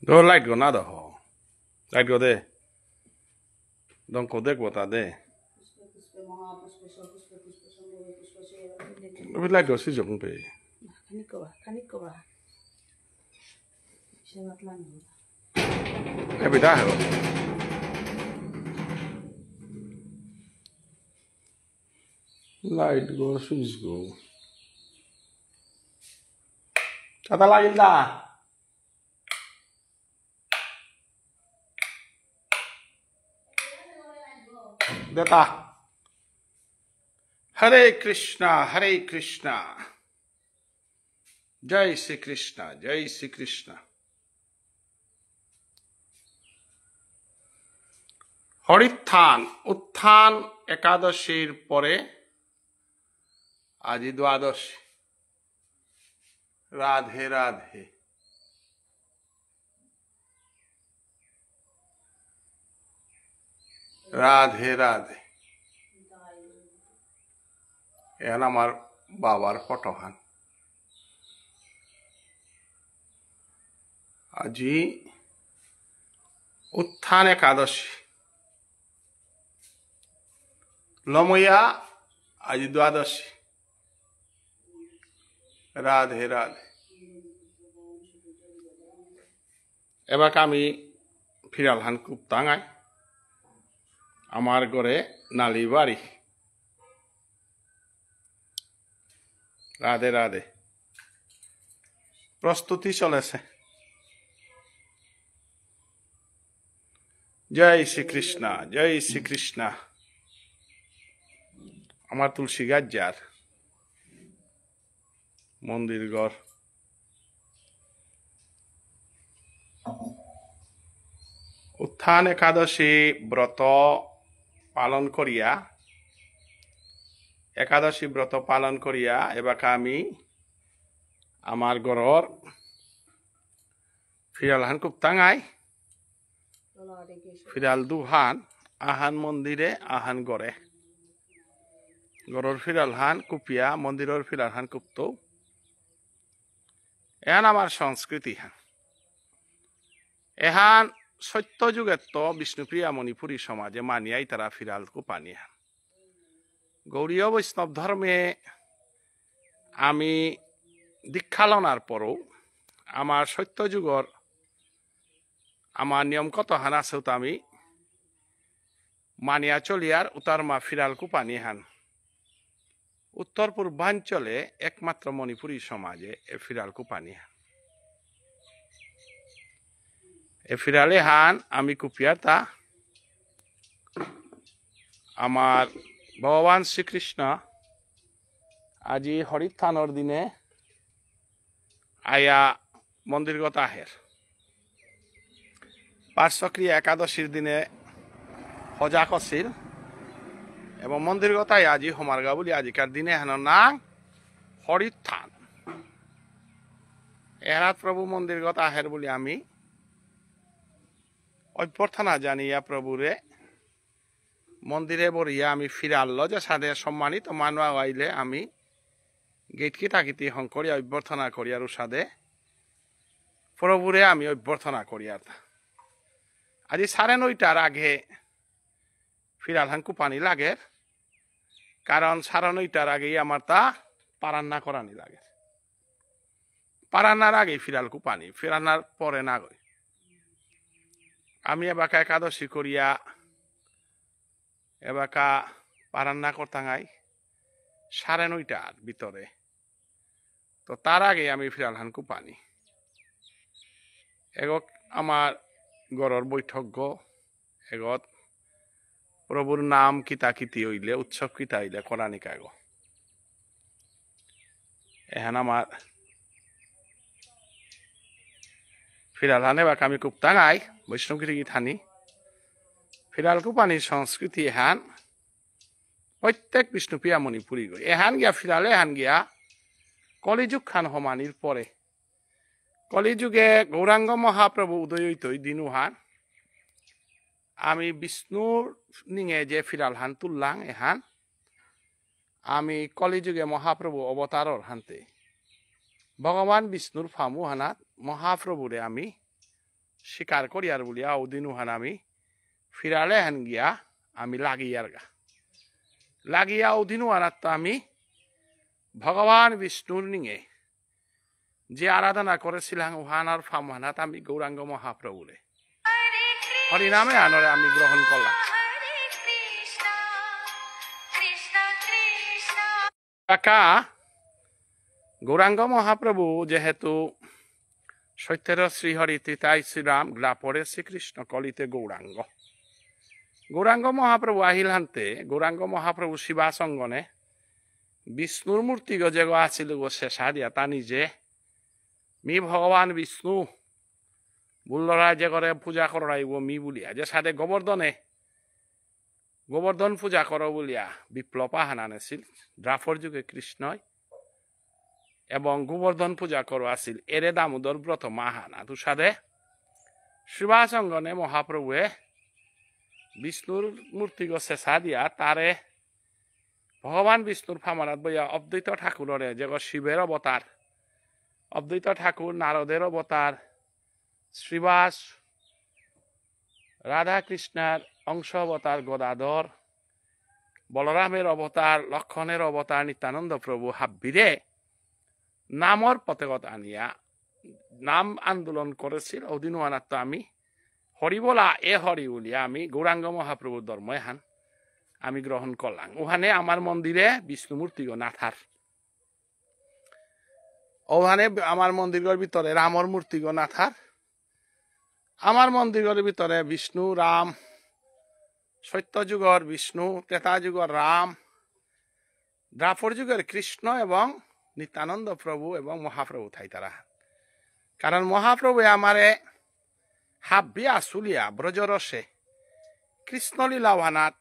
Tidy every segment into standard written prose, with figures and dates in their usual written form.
Do light go nada ho. Light go de. Don't go de gota de. We light go si jong pe. Every day ho. Light go switch go. Kata lagi dah. Deta. Hare Krishna, Hare Krishna. Jai Sri Krishna, Jai Sri Krishna. হরিত্থান উত্থান একাদশীর পরে আজি দ্বাদশী রাধে রাধে রাধে রাধে এখন আমার বাবার photo হান আজি উত্থান একাদশী লময়া আজি দ্বাদশী রাধে রাধে এবার আমি ফিরাল হান খুব টাঙাই আমার ঘরে নালি বাড়ি রাধে রাধে প্রস্তুতি চলেছে জয় শ্রীকৃষ্ণ জয় শ্রীকৃষ্ণ আমার তুলসী গাছ যার মন্দির ঘর উত্থান একাদশী ব্রত পালন করিয়া একাদশী ব্রত পালন করিয়া এবার আমি আমার ঘরর ফিরাল হান খুব টাঙাই ফিরাল দুহান আহান মন্দিরে আহান গড়ে গড়র ফিরাল হান কুপিয়া মন্দিরের ফিরাল হান কুপ্ত এহান আমার সংস্কৃতি হান এহান সত্য যুগের তো বিষ্ণুপ্রিয়া মণিপুরী সমাজে মানিয়াই তারা ফিরাল কুপানি হান গৌরীয় বৈষ্ণব ধর্মে আমি দীক্ষা লনার পরও আমার সত্য যুগর আমার নিয়ম কত হান আছে তো আমি মানিয়া চলিয়ার উতারমা ফিরাল কুপানি হান উত্তর পূর্বাঞ্চলে একমাত্র মণিপুরী সমাজে এ ফিরাল কুপানি হান এ ফিরালে হান আমি কুপিয়া তা আমার ভগবান শ্রীকৃষ্ণ আজি হরিত্থানর দিনে আয়া মন্দিরগত আহের পার্শ্বক্রিয়া একাদশীর দিনে সজা করছিল এবং মন্দিরগতায় আজি সমারগা বলি আজিকার দিনে হেন নাম হরিত্থান এহাত প্রভু মন্দিরগত আহের বলি আমি অভ্যর্থনা জানিয়া প্রভুরে মন্দিরে বরিয়া আমি ফিরাল যে সাদে সম্মানিত মানুষ আইলে আমি গেট কিতাকিতি হং করিয়া অভ্যর্থনা করিয়ার সাদে প্রভুরে আমি অভ্যর্থনা করিয়ার আজি 9:30টার আগে ফিরাল হান কুপানি লাগে কারণ 9:30টার আগেই আমার তা পারান্না করানি লাগে পারান্নার আগে ফিরাল কুপানি ফিরান্নার পরে না গই আমি এবাকা একাদশী করিয়া এবাকা পারান্না করতাঙাই 9:30টার ভিতরে তো তার আগে আমি ফিরাল হান কুপানি এগক আমার গড়র বৈঠক এগত প্রভুর নাম কিতাকিতি হইলে উৎসব কিতা হইলে করানি কাগ এহান আমার ফিরাল হানে বা আমি খুব টাঙাই বৈষ্ণবগিরি থানি ফিরাল কুপানির সংস্কৃতি এহান প্রত্যেক বিষ্ণুপ্রিয়া মণিপুরী গই এহান গিয়া ফিরালে এহান গিয়া কলিযুগ খান হমানির পরে কলিযুগে গৌরাঙ্গ মহাপ্রভু উদয় হইতই দিনুহান আমি বিষ্ণুর নিঙে যে ফিরাল হান তুললাং এহান আমি কলিযুগে মহাপ্রভু অবতারর হানতে ভগবান বিষ্ণুর ফামু হানাত মহাপ্রভুরে আমি স্বীকার করিয়ার বলিয়া ওদিনুহান আমি ফিরালে হান গিয়া আমি লাগিয়ার গা লাগিয়া ওদিনুহানাত তো আমি ভগবান বিষ্ণুর নিঙে যে আরাধনা করেছিলাম উহানার ফামহানাত আমি গৌরাঙ্গ মহাপ্রভুরে হরিনামে আনরে আমি গ্রহণ করলাম কাকা গৌরাঙ্গ মহাপ্রভু যেহেতু সত্যের শ্রীহরি তিতাই শ্রীরাম গ্লাপরে শ্রীকৃষ্ণ কলিতে গৌরাঙ্গ গৌরাঙ্গ মহাপ্রভু আহিল হান্তে গৌরাঙ্গ মহাপ্রভু শিবাসঙ্গনে বিষ্ণুর মূর্তি গজেগ আছিল গো শেষা দিয়া তা নিজে মি ভগবান বিষ্ণু বুল্লরা যে করে পূজা করাইব মি বলিয়া যে সাদে গোবর্ধন পূজা করো বলিয়া বিপ্লব হানানেছিল দ্রাফর যুগে কৃষ্ণয় এবং গোবর্ধন পূজা করো আছিল এরে দামোদর ব্রত মাহানা তুষাদে শিবাসঙ্গনে মহাপ্রভুয়ে বিষ্ণুর মূর্তি শেষা দিয়া তারে ভগবান বিষ্ণুর ফামানাত বইয়া অদ্বৈত ঠাকুররে যে শিবের অবতার অদ্বৈত ঠাকুর নারদের অবতার শ্রীবাস রাধা কৃষ্ণের অংশ অবতার গদাধর বলরামের অবতার লক্ষণের অবতার নিত্যানন্দ প্রভু হাব্বিরে নামর পতাকত আনিয়া নাম আন্দোলন করেছিল অদিনুয়ানাত আমি হরি বলা এ হরি বলিয়া আমি গৌরাঙ্গ মহাপ্রভুর ধর্ম এহান আমি গ্রহণ করলাম ওখানে আমার মন্দিরে বিষ্ণুমূর্তি নাথার ওখানে আমার মন্দিরের ভিতরে রামর মূর্তি নাথার আমার মন্দিরের ভিতরে বিষ্ণু রাম সত্যযুগর বিষ্ণু ত্রেতা যুগর রাম দ্রাপর যুগের কৃষ্ণ এবং নিত্যানন্দ প্রভু এবং মহাপ্রভু থাই তারা কারণ মহাপ্রভু আমারে হাব্বি আসুলিয়া ব্রজরসে কৃষ্ণলীলাহানাত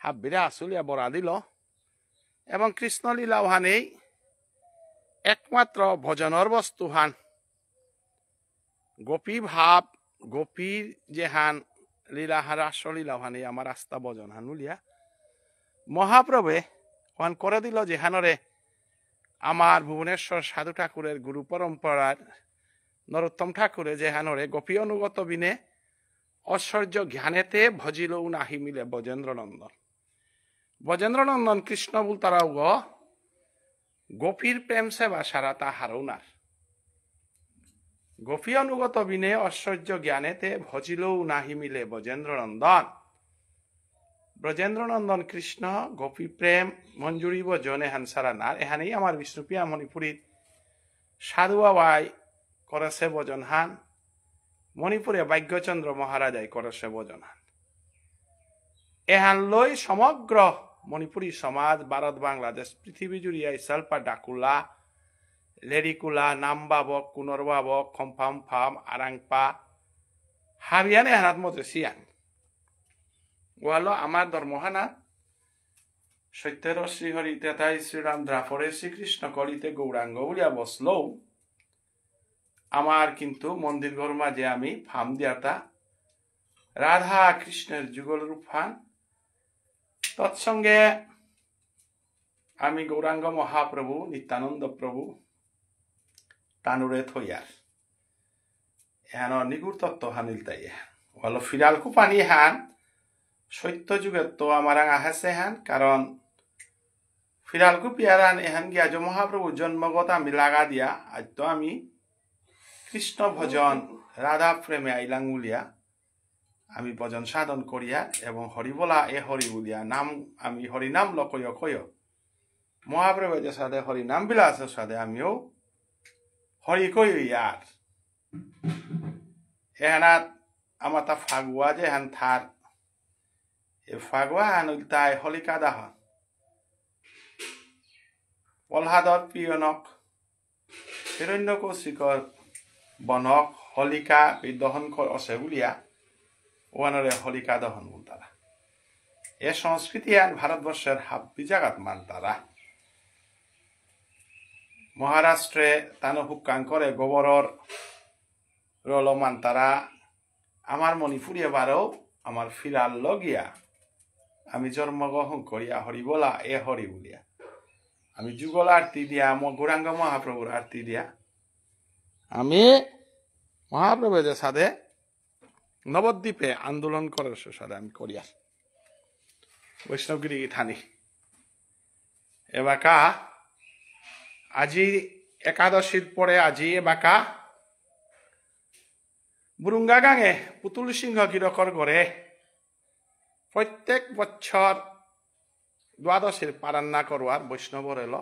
হাব্বিরে আসুলিয়া বরা দিল এবং কৃষ্ণলীলাহানেই একমাত্র ভজনের বস্তু হান গোপী ভাব গোপীর যে হান লীলাহার রাসলীলাহানে আমার আস্থা ভজন হান উলিয়া মহাপ্রভে হান করে দিল যে হানরে আমার ভুবনেশ্বর সাধু ঠাকুরের গুরু পরম্পরার নরোত্তম ঠাকুরে যে হানরে গোপী অনুগত বিনে ঐশ্বর্য জ্ঞানেতে ভজিল নাহি মিলে ব্রজেন্দ্রনন্দন কৃষ্ণ বল তারাও গোপীর প্রেম সেবা সারা তাহার উনার গোপী অনুগত বিনে ঐশ্বর্য জ্ঞানেতে ভজিল নাহি মিলে ব্রজেন্দ্রনন্দন কৃষ্ণ গোপী প্রেম মঞ্জুরিব জনে হানসারা নার এহানেই আমার বিষ্ণুপ্রিয়া মণিপুরীর সাধু বাবাই করেছে ভজন হান মণিপুরে ভাগ্যচন্দ্র মহারাজাই করেছে ভজন হান এহান লই সমগ্র মণিপুরী সমাজ ভারত বাংলাদেশ পৃথিবী জুড়িয়াই সালপা ডাকুলা লেরিকুলা নামবাবক কুনরবাবক খম্পাম ফাম আরাংপা হাবিয়ানে হানাত মতে সিয়ান ওয়ালো আমার ধর্মহানা সত্যের শ্রীহরি তেতাই শ্রীরাম দ্রাফরে শ্রীকৃষ্ণ কলিতে গৌরাঙ্গ বলিয়া বসলো আমার কিন্তু মন্দির ঘর মাঝে আমি ফাম দিয়াতা রাধা কৃষ্ণের যুগল রূপ ফান তৎসঙ্গে আমি গৌরাঙ্গ মহাপ্রভু নিত্যানন্দ প্রভু টানুরে থইয়ার এহান নিগুড় তত্ত্ব হানিল তাই হলো ফিরালকু পানি হান সত্য যুগের তো আমার আহাসে হান কারণ ফিরালকু পিয়ারান এহান গিয়া যে মহাপ্রভু জন্মগত আমি লাগা দিয়া আজ তো আমি কৃষ্ণ ভজন রাধা প্রেমে আইলাং বলিয়া আমি ভজন সাধন করিয়া এবং হরি বলা এ হরি বলিয়া নাম আমি হরিনাম লকয় কয় মহাপ্রভু যে সাথে হরিনাম বিলাসের সাথে আমিও হরি কই ইয়ার এহানাত আমার তা ফাগুয়া যে হান থার এ ফাগুয়া হান তাই হলিকা দাহ প্রহ্লাদর পিয়নক হিরণ্যকশিকর বনক হলিকা দহন আছে বুলিয়া ওয়ানরে হলিকা দহন বল তারা এ সংস্কৃতি আন ভারতবর্ষের হাব্বি জাগাত মান তারা মহারাষ্ট্রে তানো হুক্কান করে গোবরর রলমান তারা আমার মণিপুরি এবারও আমার ফিরাল লগিয়া আমি জন্মগ্রহণ করিয়া হরি বলা এ হরি বলিয়া আমি যুগল আরতি দিয়া গৌরাঙ্গ মহাপ্রভুর আরতি দিয়া আমি মহাপ্রভু যে সাধে নবদ্বীপে আন্দোলন করার সাথে আমি করিয়া বৈষ্ণবগিরি থানি এবাকা আজি একাদশীর পরে আজি এবাকা বুরুঙ্গা গাঙে পুতুল সিংহ গিরকর গড়ে প্রত্যেক বছর দ্বাদশীর পারান্না করবার বৈষ্ণবর এলো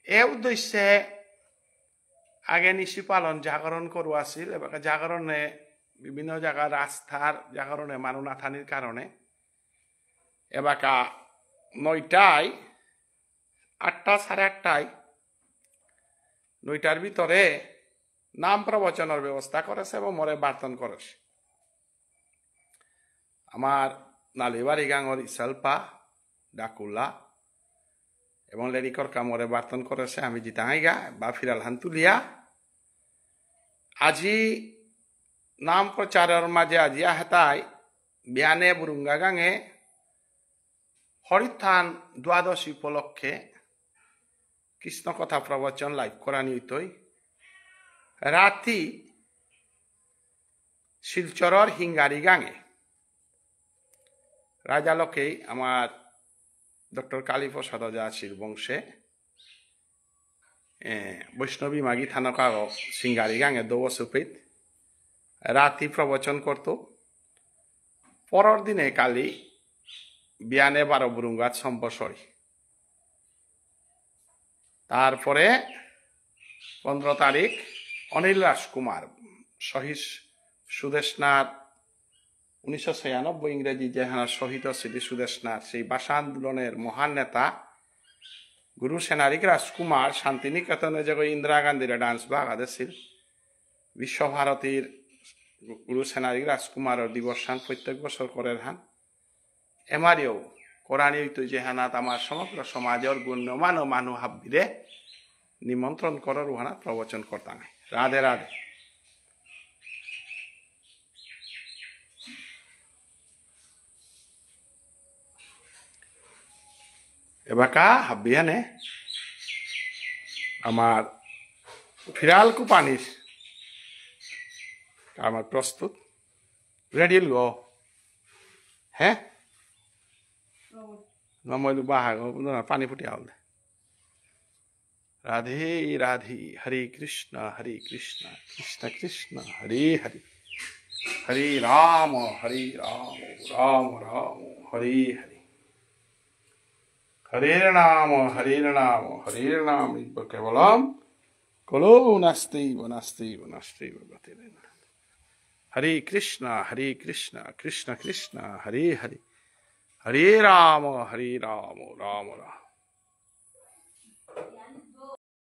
এ উদ্দেশ্যে আগে নিশি পালন জাগরণ করুয়া আছিল এবার জাগরণে বিভিন্ন জায়গার রাস্তার জাগরণে মানুষ না থানির কারণে এবাকা 9টায় 8টা 8:30টায় 9টার ভিতরে নাম প্রবচনের ব্যবস্থা করেছে এবং মরে বার্তন করেছে আমার নালিবাড়ি গাঙর ইসালপা ডাকুলা এবং লেরিকর কামরে বার্তন করেছে আমি জিতাঙ্গাইগা বা ফিরাল হান্তুলিয়া আজি নাম প্রচারের মাঝে আজি হেতাই বিয়ানে বুরুঙ্গা গাঙে হরিথান দ্বাদশী উপলক্ষে কৃষ্ণ কথা প্রবচন লাইভ করা নিতই রাতি শিলচরর হিঙ্গারি গাঙে রাজালকে আমার ডক্টর কালীপ্রসাদ জাচির বংশে বৈষ্ণবী মাগি থানকা সিঙ্গারি গাঙে দৌসুপিত রাতি প্রবচন করত পরের দিনে কালি বিয়ানে 12 বুরুঙ্গাত সম্পসরি তারপরে 15 তারিখ অনিল রাজকুমার শহীদ সুদেশনাথ 1996 ইংরেজি যে শহীদ স্মৃতি সুদেশনাথ সেই ভাষা আন্দোলনের মহান নেতা গুরু সেনারিক রাজকুমার শান্তিনিকেতনে যে ইন্দিরা গান্ধীর ডান্স বাগাদেছিল বিশ্বভারতীর গুরু সেনারিক রাজকুমারের দিবসান প্রত্যেক বছর করে হান এমারিও কোরআন যে হানাত আমার সমগ্র সমাজের গণ্যমান ও মানুষ হাবিরে নিমন্ত্রণ করার ওহানা প্রবচন করতাম রাধে রাধে এবাকা হাবিয়ানে আমার ফিরাল কুপানির আমার প্রস্তুত রেডি গো হ্যাঁ নমইলু বাহাগ পানি ফুটি আল রাধে রাধে হরে কৃষ্ণ কৃষ্ণ কৃষ্ণ হরে হরে হরে রাম রাম রাম হরে হরে হরে নাম কেবলম কলো নাস্তেইব হরে কৃষ্ণ কৃষ্ণ কৃষ্ণ হরে হরে হরে রাম রাম রাম